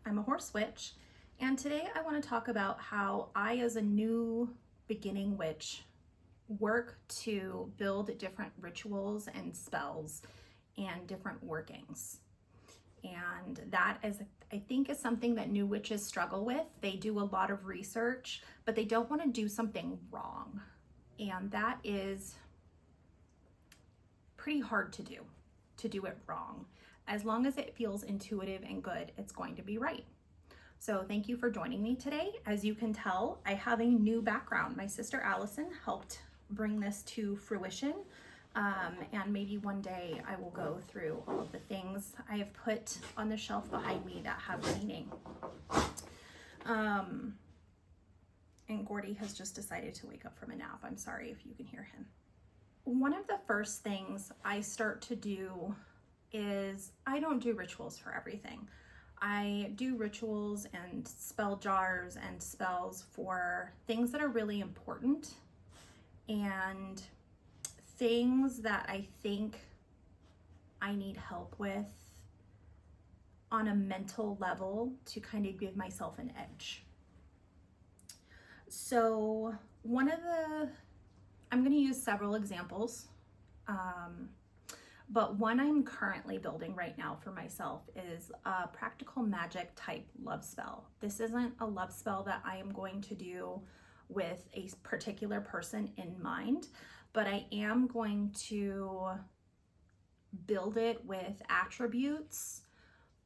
I'm a horse witch, and today I want to talk about how I, as a new beginning witch, work to build different rituals and spells and different workings. And that is, I think, is something that new witches struggle with. They do a lot of research, but they don't want to do something wrong. And that is pretty hard to do it wrong. As long as it feels intuitive and good, it's going to be right. So thank you for joining me today. As you can tell, I have a new background. My sister Allison helped bring this to fruition. And maybe one day I will go through all of the things I have put on the shelf behind me that have meaning. And Kody has just decided to wake up from a nap. I'm sorry if you can hear him. One of the first things I start to do is I don't do rituals for everything. I do rituals and spell jars and spells for things that are really important and things that I think I need help with on a mental level to kind of give myself an edge. So I'm going to use several examples. But one I'm currently building right now for myself is a practical magic type love spell. This isn't a love spell that I am going to do with a particular person in mind, but I am going to build it with attributes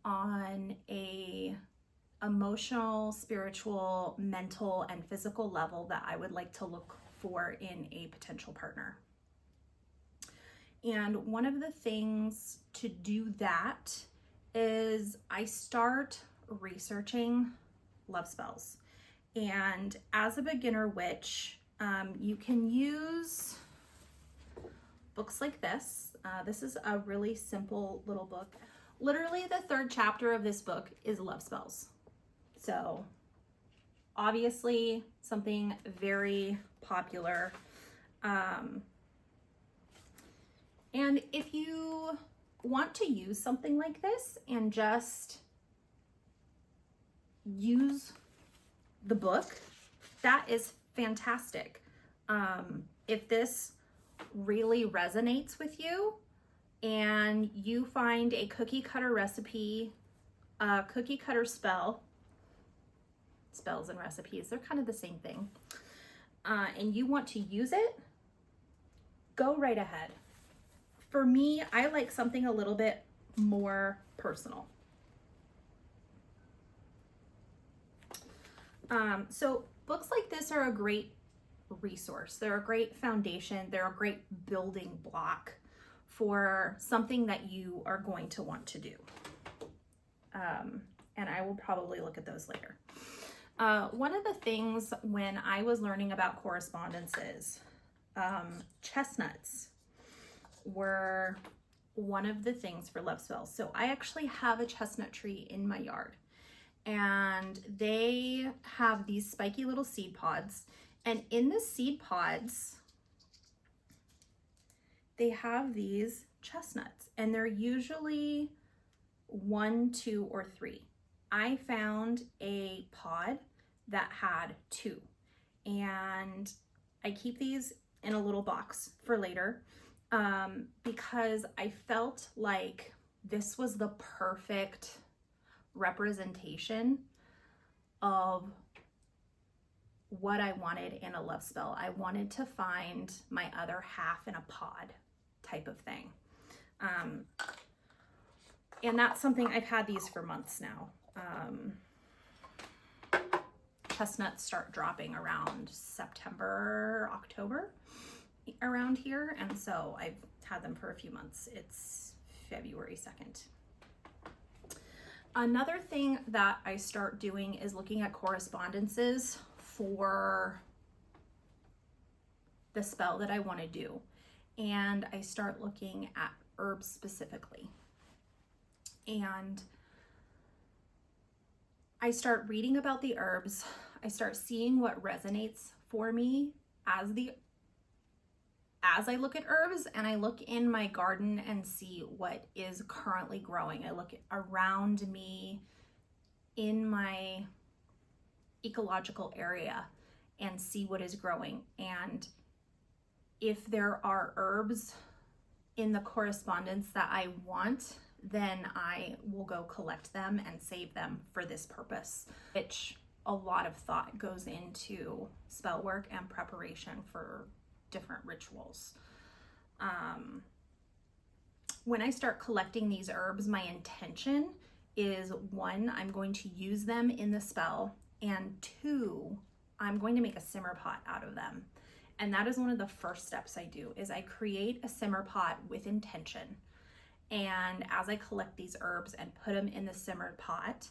on a emotional, spiritual, mental, and physical level that I would like to look for in a potential partner. And one of the things to do that is I start researching love spells. And as a beginner witch, you can use books like this. This is a really simple little book. Literally the third chapter of this book is love spells. So obviously something very popular. And if you want to use something like this and just use the book, that is fantastic. If this really resonates with you and you find a cookie cutter recipe, a cookie cutter spells and recipes, they're kind of the same thing, and you want to use it, go right ahead. For me, I like something a little bit more personal. So books like this are a great resource. They're a great foundation. They're a great building block for something that you are going to want to do. And I will probably look at those later. One of the things when I was learning about correspondences, chestnuts were one of the things for love spells. So I actually have a chestnut tree in my yard, and they have these spiky little seed pods, and in the seed pods they have these chestnuts, and they're usually 1, 2, or 3. I found a pod that had 2, and I keep these in a little box for later. Because I felt like this was the perfect representation of what I wanted in a love spell. I wanted to find my other half in a pod type of thing. And that's something, I've had these for months now. Chestnuts start dropping around September, October. Around here, and so I've had them for a few months. It's February 2nd. Another thing that I start doing is looking at correspondences for the spell that I want to do, and I start looking at herbs specifically, and I start reading about the herbs. I start seeing what resonates for me as I look at herbs, and I look in my garden and see what is currently growing. I look around me in my ecological area and see what is growing. And if there are herbs in the correspondence that I want, then I will go collect them and save them for this purpose, which a lot of thought goes into spell work and preparation for different rituals. When I start collecting these herbs, my intention is, one, I'm going to use them in the spell, and two, I'm going to make a simmer pot out of them. And that is one of the first steps I do, is I create a simmer pot with intention. And as I collect these herbs and put them in the simmered pot,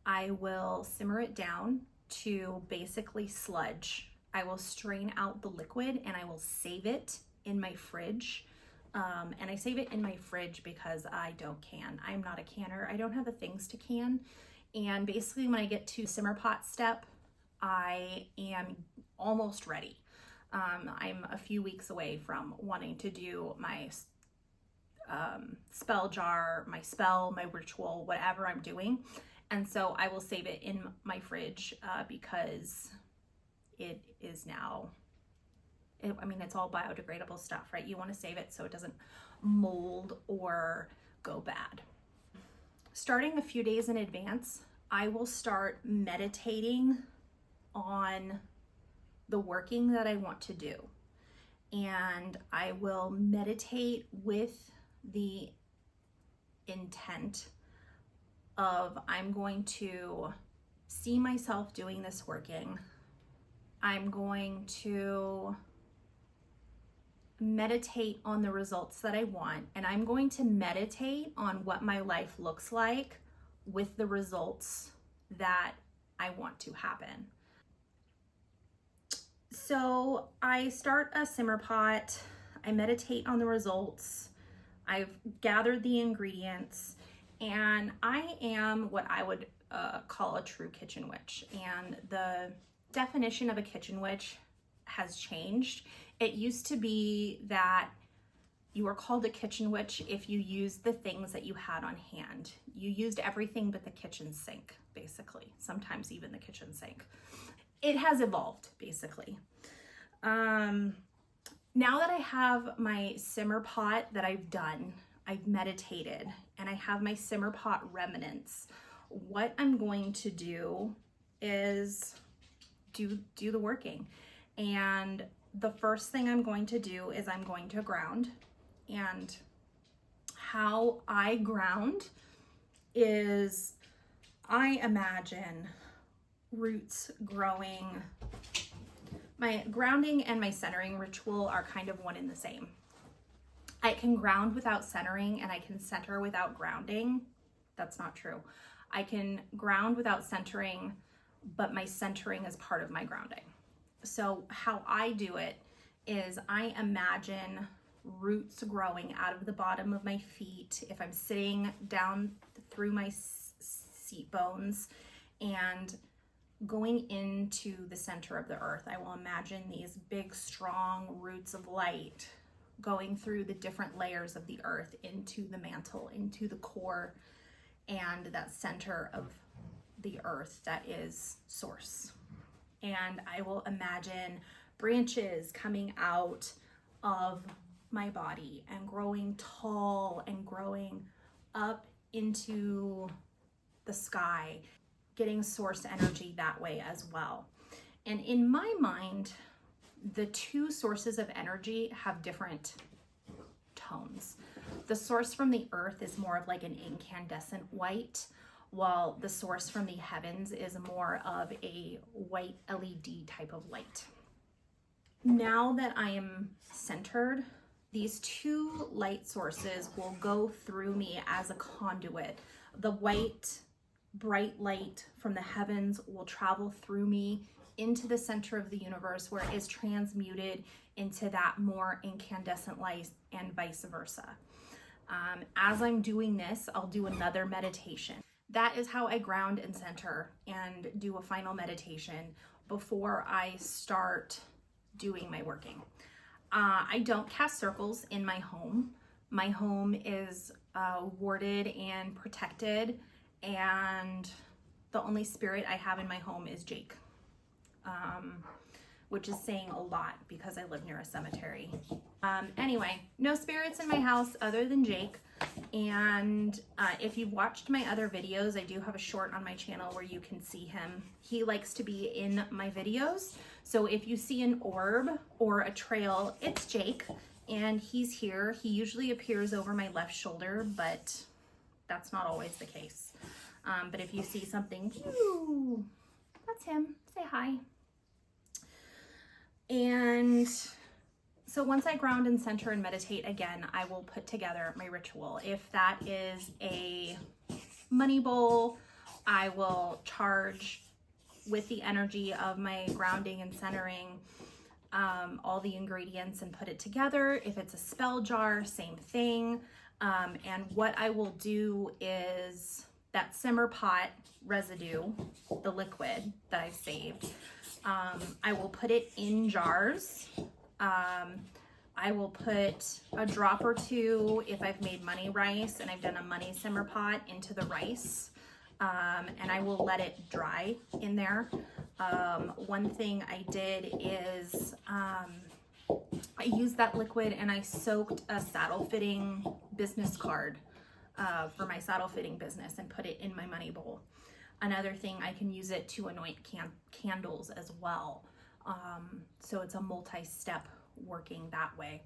I will simmer it down to basically sludge. I will strain out the liquid and I will save it in my fridge. And I save it in my fridge because I don't can. I'm not a canner. I don't have the things to can. And basically when I get to simmer pot step, I am almost ready. I'm a few weeks away from wanting to do my spell jar, my spell, my ritual, whatever I'm doing. And so I will save it in my fridge because it is now, it's all biodegradable stuff, right? You want to save it so it doesn't mold or go bad. Starting a few days in advance, I will start meditating on the working that I want to do. And I will meditate with the intent of, I'm going to see myself doing this working. I'm going to meditate on the results that I want, and I'm going to meditate on what my life looks like with the results that I want to happen. So I start a simmer pot, I meditate on the results, I've gathered the ingredients, and I am what I would call a true kitchen witch. And the definition of a kitchen witch has changed. It used to be that you were called a kitchen witch if you used the things that you had on hand. You used everything but the kitchen sink, basically, sometimes even the kitchen sink. It has evolved, basically. Now that I have my simmer pot that I've done, I've meditated, and I have my simmer pot remnants, what I'm going to do is do the working. And the first thing I'm going to do is I'm going to ground. And how I ground is, I imagine roots growing. My grounding and my centering ritual are kind of one and the same. I can ground without centering and I can center without grounding. That's not true. I can ground without centering, but my centering is part of my grounding. So how I do it is I imagine roots growing out of the bottom of my feet. If I'm sitting down through my seat bones and going into the center of the earth, I will imagine these big, strong roots of light going through the different layers of the earth into the mantle, into the core, and that center of the earth that is source. And I will imagine branches coming out of my body and growing tall and growing up into the sky, getting source energy that way as well. And in my mind, the two sources of energy have different tones. The source from the earth is more of like an incandescent white, while the source from the heavens is more of a white LED type of light. Now that I am centered, these two light sources will go through me as a conduit. The white, bright light from the heavens will travel through me into the center of the universe, where it is transmuted into that more incandescent light, and vice versa. As I'm doing this, I'll do another meditation. That is how I ground and center and do a final meditation before I start doing my working. I don't cast circles in my home. My home is warded and protected, and The only spirit I have in my home is Jake, which is saying a lot because I live near a cemetery. Anyway, no spirits in my house other than Jake. And if you've watched my other videos, I do have a short on my channel where you can see him. He likes to be in my videos. So if you see an orb or a trail, it's Jake, and he's here. He usually appears over my left shoulder, but that's not always the case. But if you see something, that's him. Say hi. And so once I ground and center and meditate again, I will put together my ritual. If that is a money bowl, I will charge with the energy of my grounding and centering all the ingredients and put it together. If it's a spell jar, same thing. And what I will do is that simmer pot residue, the liquid that I've saved, I will put it in jars. I will put a drop or two if I've made money rice and I've done a money simmer pot into the rice, and I will let it dry in there. One thing I did is I used that liquid and I soaked a saddle fitting business card for my saddle fitting business and put it in my money bowl. Another thing, I can use it to anoint candles as well. So it's a multi-step working that way.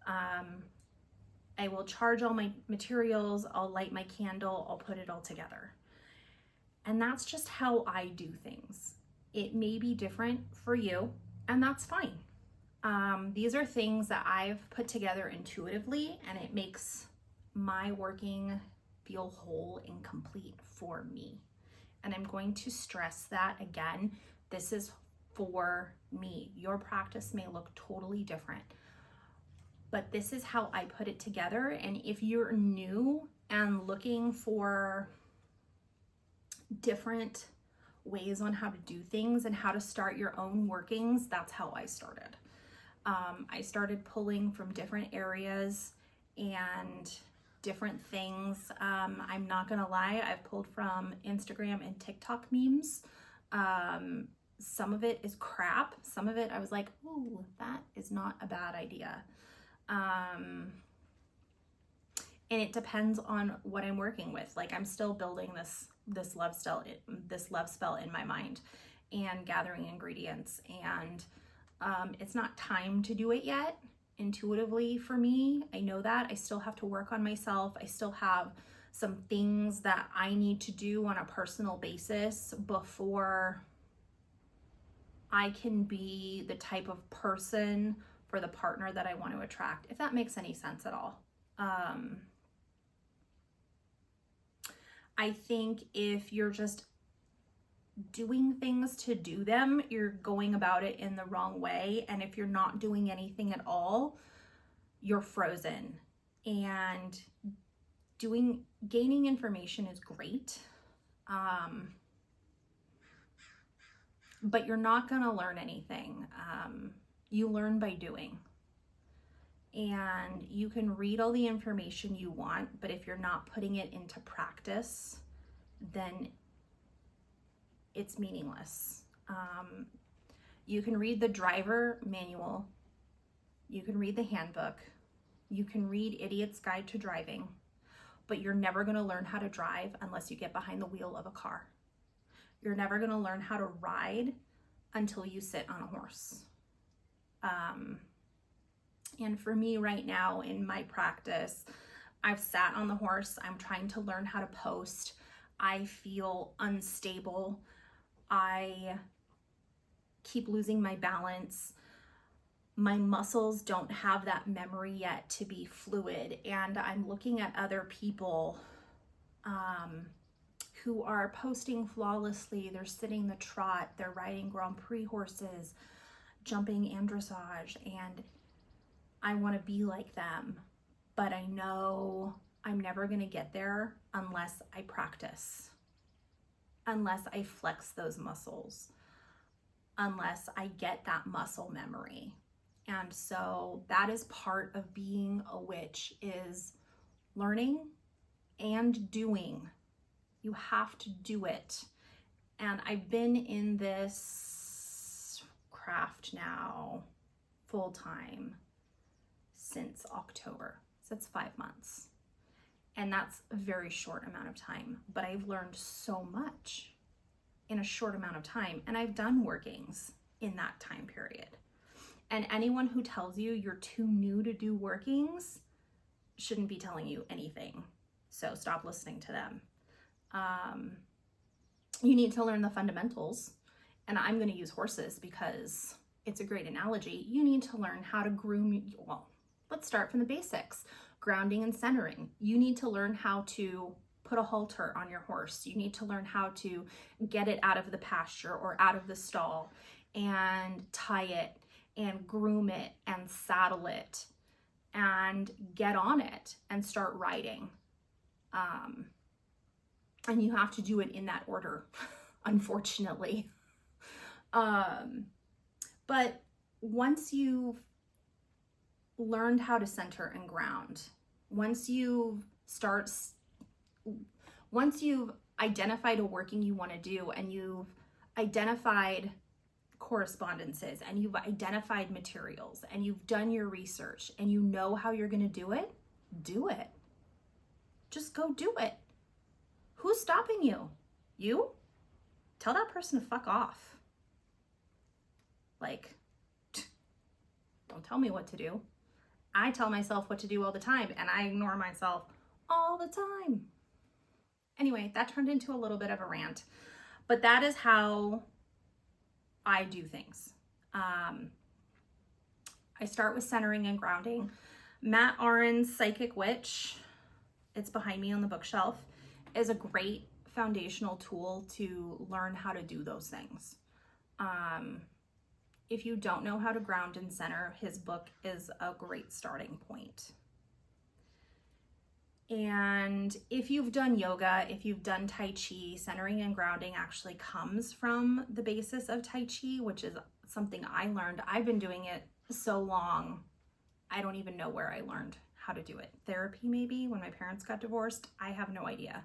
I will charge all my materials, I'll light my candle, I'll put it all together. And that's just how I do things. It may be different for you, and that's fine. These are things that I've put together intuitively, and it makes my working feel whole and complete for me. And I'm going to stress that again. This is for me. Your practice may look totally different, but this is how I put it together. And if you're new and looking for different ways on how to do things and how to start your own workings, that's how I started. I started pulling from different areas and different things. I'm not gonna lie, I've pulled from Instagram and TikTok memes. Some of it is crap. Some of it I was like, ooh, that is not a bad idea. And it depends on what I'm working with. Like, I'm still building this love spell in my mind and gathering ingredients, and it's not time to do it yet. Intuitively for me, I know that I still have to work on myself. I still have some things that I need to do on a personal basis before I can be the type of person for the partner that I want to attract, if that makes any sense at all. I think if you're just doing things to do them, you're going about it in the wrong way. And if you're not doing anything at all, you're frozen. And gaining information is great. But you're not gonna learn anything. You learn by doing. And you can read all the information you want, but if you're not putting it into practice, then it's meaningless. You can read the driver manual, you can read the handbook, you can read Idiot's Guide to Driving, but you're never gonna learn how to drive unless you get behind the wheel of a car. You're never gonna learn how to ride until you sit on a horse. And for me right now in my practice, I've sat on the horse, I'm trying to learn how to post. I feel unstable. I keep losing my balance. My muscles don't have that memory yet to be fluid. And I'm looking at other people who are posting flawlessly. They're sitting the trot, they're riding Grand Prix horses, jumping and dressage, and I want to be like them. But I know I'm never going to get there unless I practice, unless I flex those muscles, unless I get that muscle memory. And so that is part of being a witch, is learning and doing. You have to do it. And I've been in this craft now full time since October. So that's 5 months. And that's a very short amount of time, but I've learned so much in a short amount of time. And I've done workings in that time period. And anyone who tells you you're too new to do workings shouldn't be telling you anything. So stop listening to them. You need to learn the fundamentals. And I'm going to use horses because it's a great analogy. You need to learn how to groom. Well, let's start from the basics. Grounding and centering. You need to learn how to put a halter on your horse. You need to learn how to get it out of the pasture or out of the stall and tie it and groom it and saddle it and get on it and start riding. And you have to do it in that order, unfortunately. But once you've learned how to center and ground, once you've identified a working you want to do, and you've identified correspondences, and you've identified materials, and you've done your research, and you know how you're going to do it. Just go do it. Who's stopping you? You? Tell that person to fuck off. Like, don't tell me what to do. I tell myself what to do all the time, and I ignore myself all the time. Anyway, that turned into a little bit of a rant, but that is how I do things. I start with centering and grounding. Matt Aron's Psychic Witch, it's behind me on the bookshelf, is a great foundational tool to learn how to do those things. If you don't know how to ground and center, his book is a great starting point. And if you've done yoga, if you've done Tai Chi, centering and grounding actually comes from the basis of Tai Chi, which is something I learned. I've been doing it so long, I don't even know where I learned how to do it. Therapy, maybe, when my parents got divorced. I have no idea.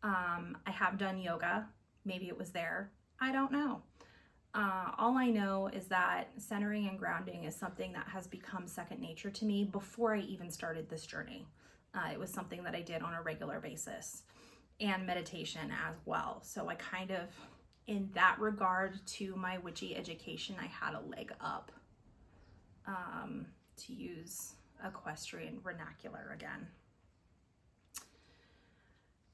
I have done yoga. Maybe it was there. I don't know. All I know is that centering and grounding is something that has become second nature to me before I even started this journey. It was something that I did on a regular basis, and meditation as well. So I kind of, in that regard to my witchy education, I had a leg up, to use equestrian vernacular again.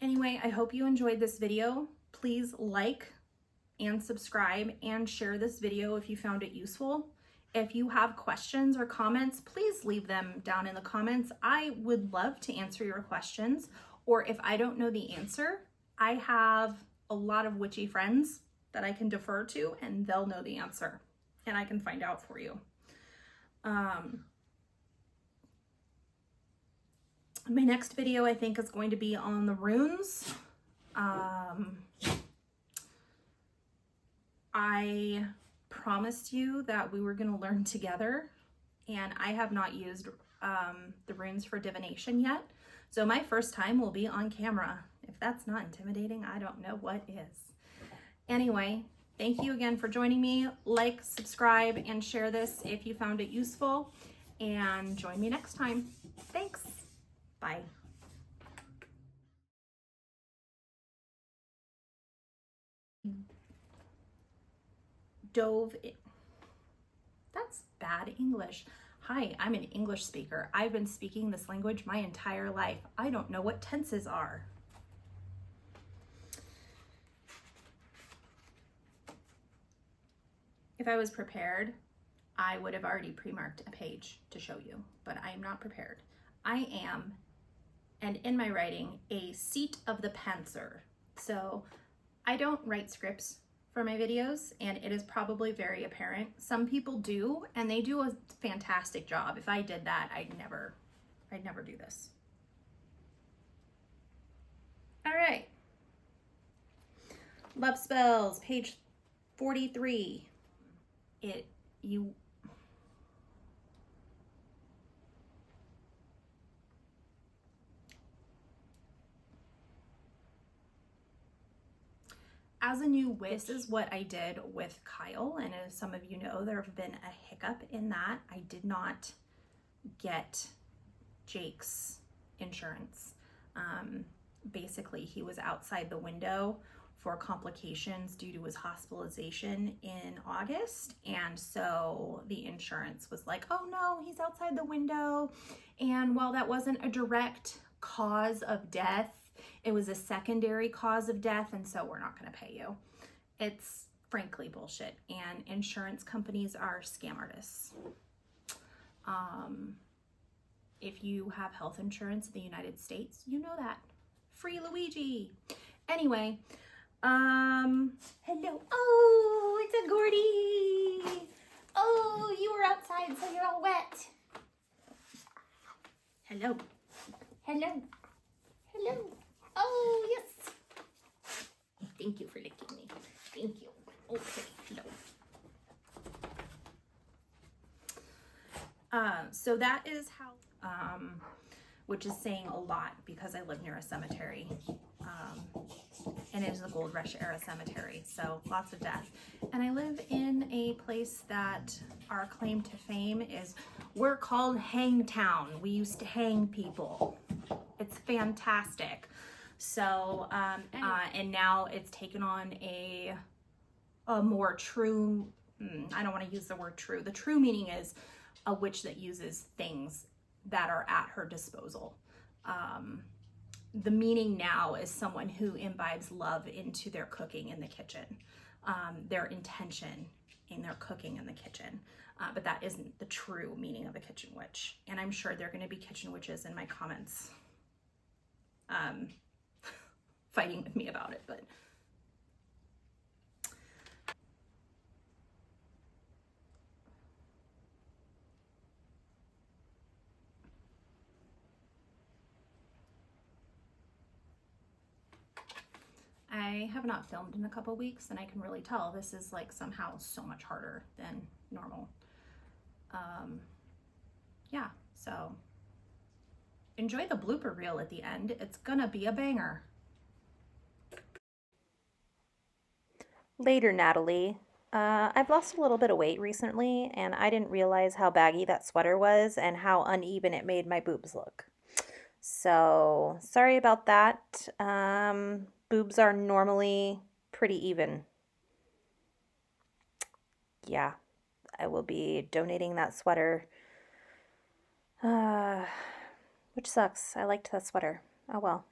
Anyway, I hope you enjoyed this video. Please like and subscribe and share this video if you found it useful. If you have questions or comments, please leave them down in the comments. I would love to answer your questions, or if I don't know the answer, I have a lot of witchy friends that I can defer to, and they'll know the answer, and I can find out for you. My next video, I think, is going to be on the runes. I promised you that we were going to learn together, and I have not used the runes for divination yet. So my first time will be on camera. If that's not intimidating, I don't know what is. Anyway, thank you again for joining me. Like, subscribe, and share this if you found it useful, and join me next time. Thanks. Bye. Dove in. That's bad English. Hi, I'm an English speaker. I've been speaking this language my entire life. I don't know what tenses are. If I was prepared, I would have already pre-marked a page to show you, but I am not prepared. I am, and in my writing, a seat of the pantser. So I don't write scripts for my videos, and it is probably very apparent. Some people do, and they do a fantastic job. If I did that, I'd never do this. All right. Love spells, page 43. as a new witch, this is what I did with Kyle. And as some of you know, there have been a hiccup in that. I did not get Jake's insurance. Basically, he was outside the window for complications due to his hospitalization in August. And so the insurance was like, oh no, he's outside the window. And while that wasn't a direct cause of death, it was a secondary cause of death. And so we're not going to pay you. It's frankly bullshit. And insurance companies are scam artists. If you have health insurance in the United States, you know that. Free Luigi. Anyway, hello. Oh, it's a Kody. Oh, you were outside, so you're all wet. Hello. Hello. Hello. Oh, yes. Thank you for licking me. Thank you. Okay, hello. So that is how, which is saying a lot because I live near a cemetery, and it is a gold rush era cemetery, so lots of death. And I live in a place that our claim to fame is we're called Hangtown. We used to hang people. It's fantastic. So, and now it's taken on a more true, I don't want to use the word true. The true meaning is a witch that uses things that are at her disposal. The meaning now is someone who imbibes love into their cooking in the kitchen, their intention in their cooking in the kitchen. But that isn't the true meaning of a kitchen witch. And I'm sure there are going to be kitchen witches in my comments fighting with me about it, but I have not filmed in a couple weeks, and I can really tell this is like somehow so much harder than normal. Yeah, so enjoy the blooper reel at the end. It's gonna be a banger. Later, Natalie. I've lost a little bit of weight recently, and I didn't realize how baggy that sweater was and how uneven it made my boobs look. So, sorry about that. Boobs are normally pretty even. Yeah, I will be donating that sweater, uh, which sucks. I liked that sweater. Oh well.